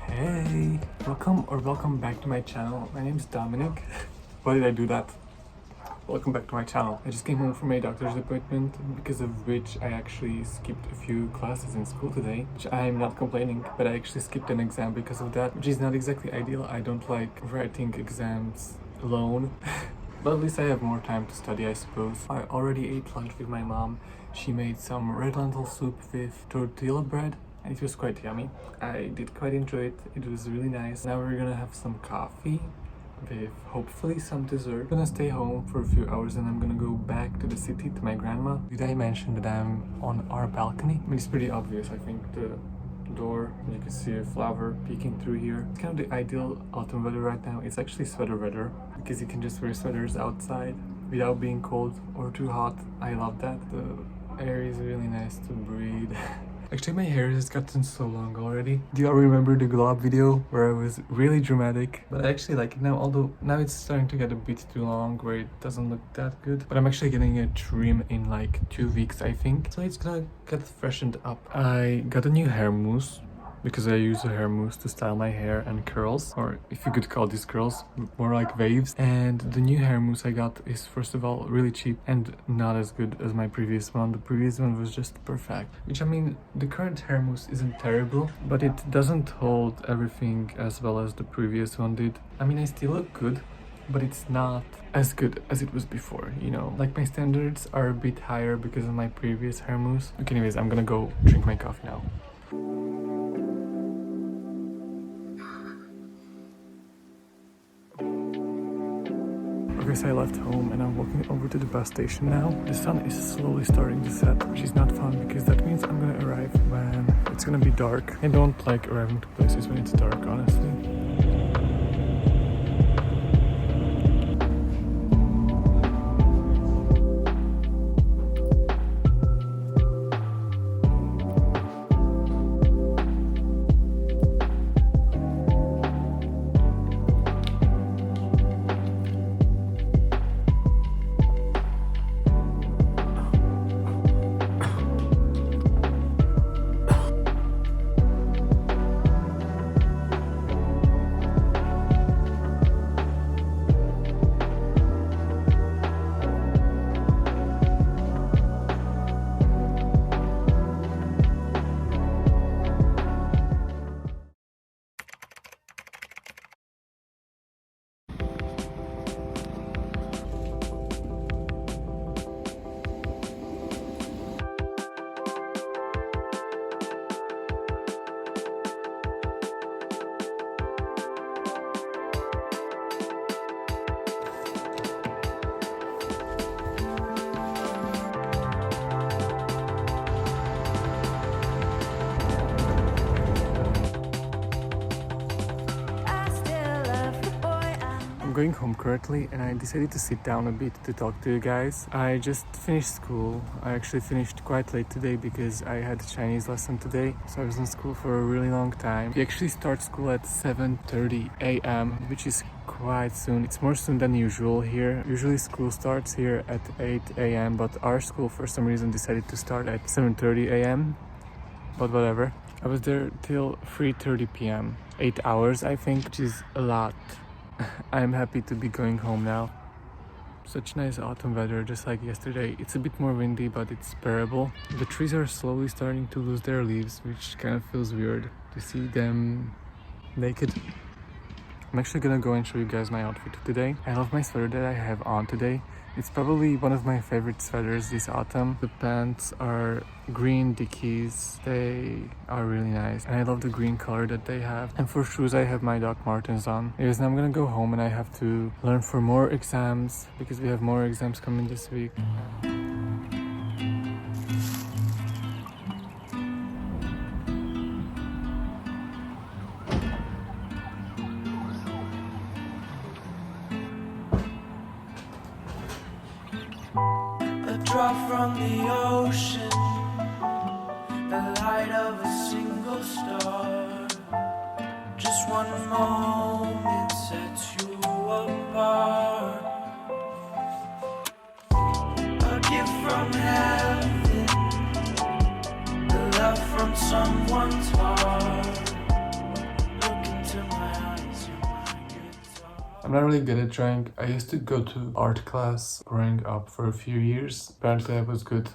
Hey, welcome back to my channel. My name's Dominic. Why did I do that? Welcome back to my channel. I just came home from a doctor's appointment, because of which I actually skipped a few classes in school today, which I'm not complaining, but I actually skipped an exam because of that, which is not exactly ideal. I don't like writing exams alone. But at least I have more time to study, I suppose. I already ate lunch with my mom. She made some red lentil soup with tortilla bread, and it was quite yummy. I did quite enjoy it. It was really nice. Now we're gonna have some coffee with hopefully some dessert. I'm gonna stay home for a few hours and I'm gonna go back to the city to my grandma. Did I mention that I'm on our balcony? I mean, it's pretty obvious, I think. The door, you can see a flower peeking through here. It's kind of the ideal autumn weather right now. It's actually sweater weather, because you can just wear sweaters outside without being cold or too hot. I love that. The air is really nice to breathe. Actually, my hair has gotten so long already. Do you all remember the glow up video where I was really dramatic? But I actually like it now, although now it's starting to get a bit too long where it doesn't look that good. But I'm actually getting a trim in like 2 weeks, I think. So it's gonna get freshened up. I got a new hair mousse, because I use a hair mousse to style my hair and curls, or if you could call these curls, more like waves. And the new hair mousse I got is, first of all, really cheap and not as good as my previous one. The previous one was just perfect, which, I mean, the current hair mousse isn't terrible, but it doesn't hold everything as well as the previous one did. I mean, I still look good, but it's not as good as it was before, you know? Like, my standards are a bit higher because of my previous hair mousse. Okay, anyways, I'm gonna go drink my coffee now. Okay, so I left home and I'm walking over to the bus station now. The sun is slowly starting to set, which is not fun because that means I'm gonna arrive when it's gonna be dark. I don't like arriving to places when it's dark, honestly. going home currently and I decided to sit down a bit to talk to you guys. I just finished school. I actually finished quite late today because I had a Chinese lesson today, so I was in school for a really long time. We actually start school at 7:30 a.m., which is quite soon. It's more soon than usual here. Usually school starts here at 8 a.m., but our school for some reason decided to start at 7:30 a.m., but whatever. I was there till 3:30 p.m. 8 hours, I think, which is a lot. I'm happy to be going home now. Such nice autumn weather, just like yesterday. It's a bit more windy, but it's bearable. The trees are slowly starting to lose their leaves, which kind of feels weird to see them naked. I'm actually gonna go and show you guys my outfit today. I love my sweater that I have on today. It's probably one of my favorite sweaters this autumn. The pants are green Dickies. They are really nice. And I love the green color that they have. And for shoes, I have my Doc Martens on. Anyways, now I'm gonna go home and I have to learn for more exams because we have more exams coming this week. Drop from the ocean, the light of a single star. Just one moment sets you apart. A gift from heaven, a love from someone's heart. Look into my eyes, you're my guitar. I'm not really good at drawing. I used to go to art class growing up for a few years. Apparently I was good.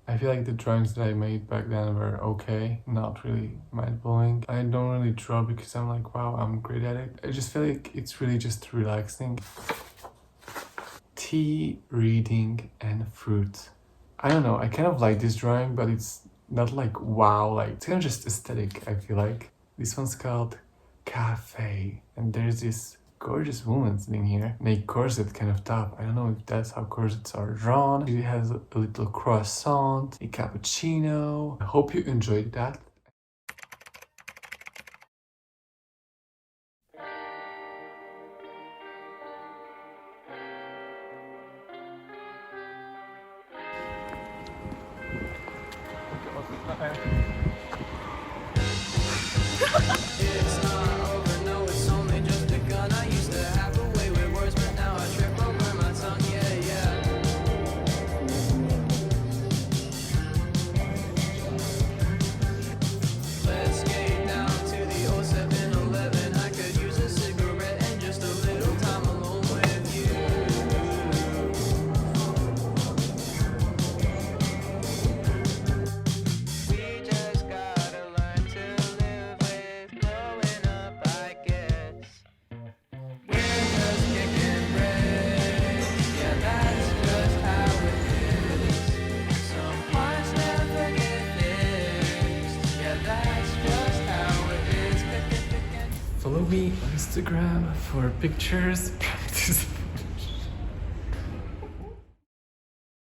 I feel like the drawings that I made back then were okay, not really mind-blowing. I don't really draw because I'm like, wow, I'm great at it. I just feel like it's really just relaxing. Tea, reading, and fruit. I don't know, I kind of like this drawing, but it's not like wow, like it's kind of just aesthetic, I feel like. This one's called Cafe, and there's this gorgeous woman sitting here in a corset kind of top. I don't know if that's how corsets are drawn. She has a little croissant, a cappuccino. I hope you enjoyed that. It's not over, no, it's only just begun. I used to have a way with words, but now I trip over my tongue, yeah, yeah. Let's skate down to the 0711. I could use a cigarette and just a little time alone with you. We just gotta learn to live with growing up, I guess. We're just kicking bricks, yeah, that's just how it is. Some parts never get fixed, yeah, that's just how it is. Follow me on Instagram for pictures.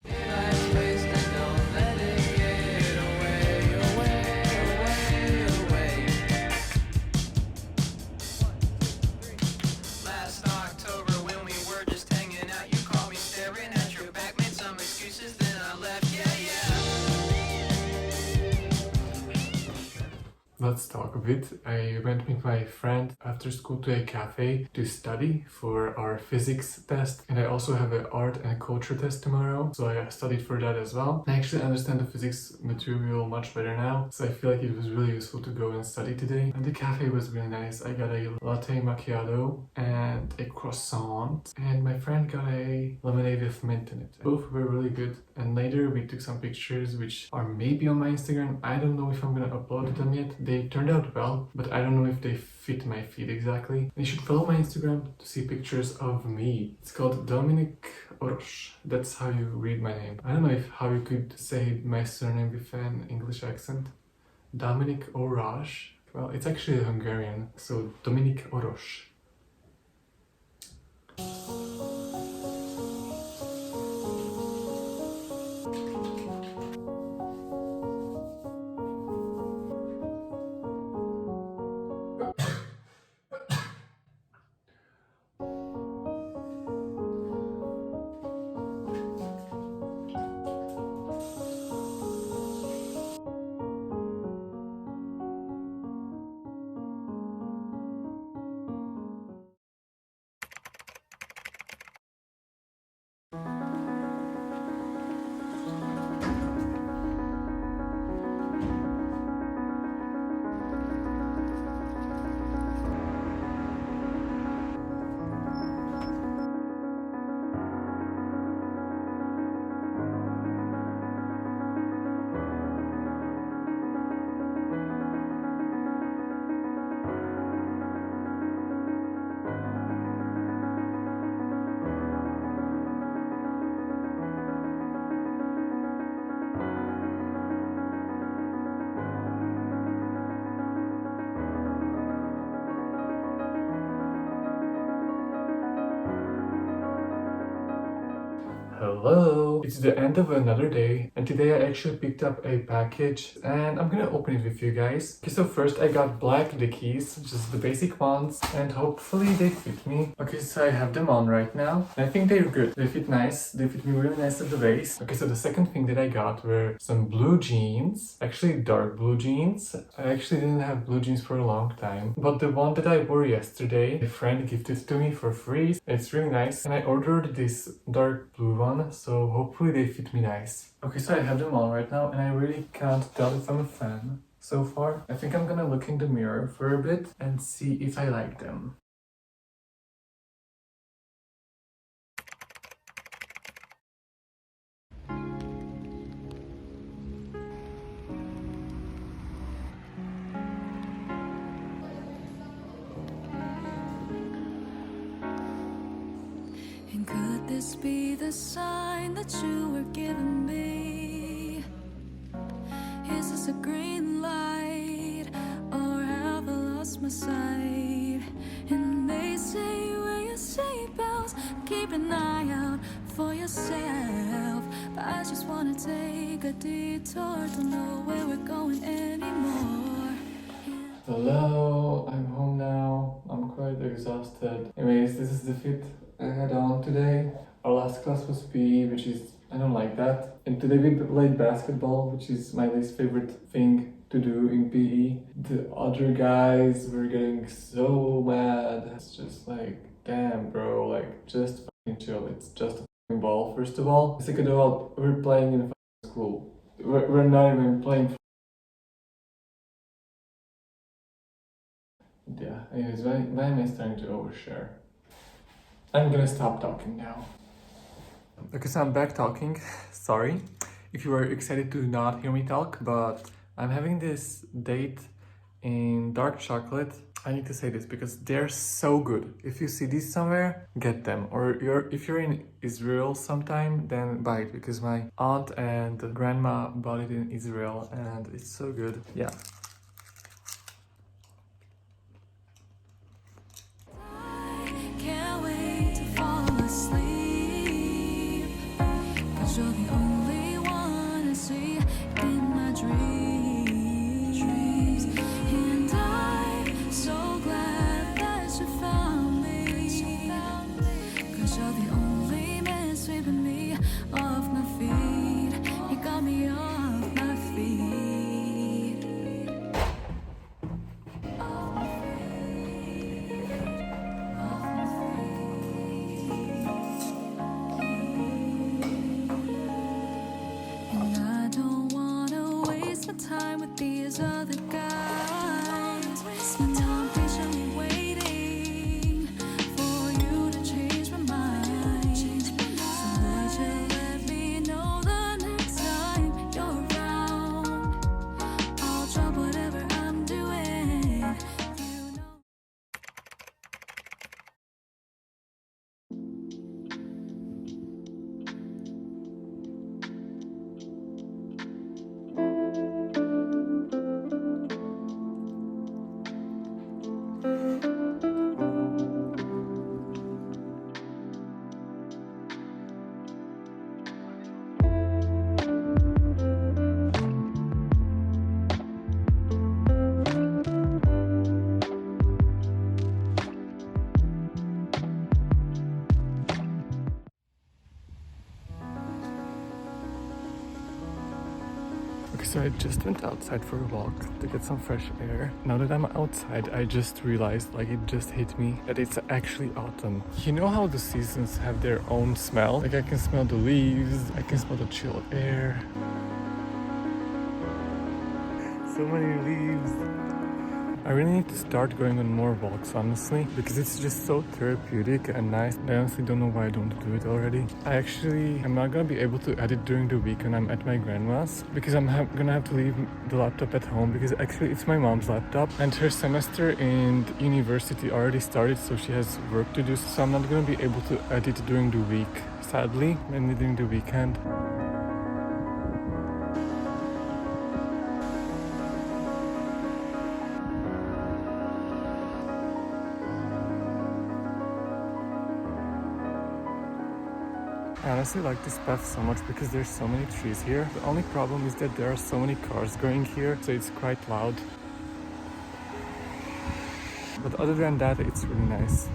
Nice place to don't let it get away, away, away, away. Last October when we were just hanging out, you caught me staring at your back, made some excuses, then I left, yeah, yeah. Let's talk a bit. I went with my friend after school to a cafe to study for our physics test, and I also have an art and culture test tomorrow, so I studied for that as well. I actually understand the physics material much better now, so I feel like it was really useful to go and study today. And the cafe was really nice. I got a latte macchiato and a croissant, and my friend got a lemonade with mint in it. Both were really good, and later we took some pictures which are maybe on my Instagram. I don't know if I'm gonna upload them yet. They turned out well, but I don't know if they fit my feed exactly. You should follow my Instagram to see pictures of me. It's called Dominic Orosz. That's how you read my name. I don't know how you could say my surname with an English accent. Dominic Orosz. Well, it's actually Hungarian, so Dominic Orosz. Hello! It's the end of another day, and today I actually picked up a package and I'm gonna open it with you guys. Okay, so first I got black Dickies, just the basic ones, and hopefully they fit me. Okay, so I have them on right now, and I think they're good. They fit nice, they fit me really nice at the waist. Okay, so the second thing that I got were some blue jeans, actually dark blue jeans. I actually didn't have blue jeans for a long time, but the one that I wore yesterday, a friend gifted to me for free. It's really nice, and I ordered this dark blue one, so hopefully they fit me nice. Okay, so I have them on right now, and I really can't tell if I'm a fan so far. I think I'm gonna look in the mirror for a bit and see if I like them. And could this be the sign that you were giving me? Is this a green light, or have I lost my sight? And they say wear your seatbelts, keep an eye out for yourself. But I just wanna take a detour, don't know where we're going anymore. Hello, I'm home now. I'm quite exhausted. Anyways, this is the fit I had on today. Our last class was PE, which is, I don't like that. And today we played basketball, which is my least favorite thing to do in PE. The other guys were getting so mad. It's just like, damn bro, like just fucking chill. It's just a fucking ball, first of all. Second of all, we're playing in a school. We're not even playing. Yeah, anyways, why am I starting to overshare? I'm gonna stop talking now. Okay, so I'm back talking. Sorry if you were excited to not hear me talk, but I'm having this date in dark chocolate. I need to say this because they're so good. If you see these somewhere, get them. Or if you're in Israel sometime, then buy it because my aunt and grandma bought it in Israel and it's so good. Yeah. Can't wait to fall asleep, 'cause you're the only one I see in my dreams. And I'm so glad that you found me, 'cause you're the only man sweeping me off my feet. You got me off my feet. Off my feet. Off my feet. And I don't wanna waste my time with these other guys. And I'm patiently waiting for you to change my mind. So would you let me know the next time you're around? I'll drop whatever I'm doing. You know. Okay, so I just went outside for a walk to get some fresh air. Now that I'm outside, I just realized, like it just hit me, that it's actually autumn. You know how the seasons have their own smell? Like I can smell the leaves, I can smell the chill air. So many leaves. I really need to start going on more walks, honestly, because it's just so therapeutic and nice. I honestly don't know why I don't do it already. I'm not gonna be able to edit during the week when I'm at my grandma's, because I'm gonna have to leave the laptop at home, because actually it's my mom's laptop and her semester in university already started, so she has work to do, so I'm not gonna be able to edit during the week, sadly, mainly during the weekend. I honestly like this path so much because there's so many trees here. The only problem is that there are so many cars going here, so it's quite loud. But other than that, it's really nice.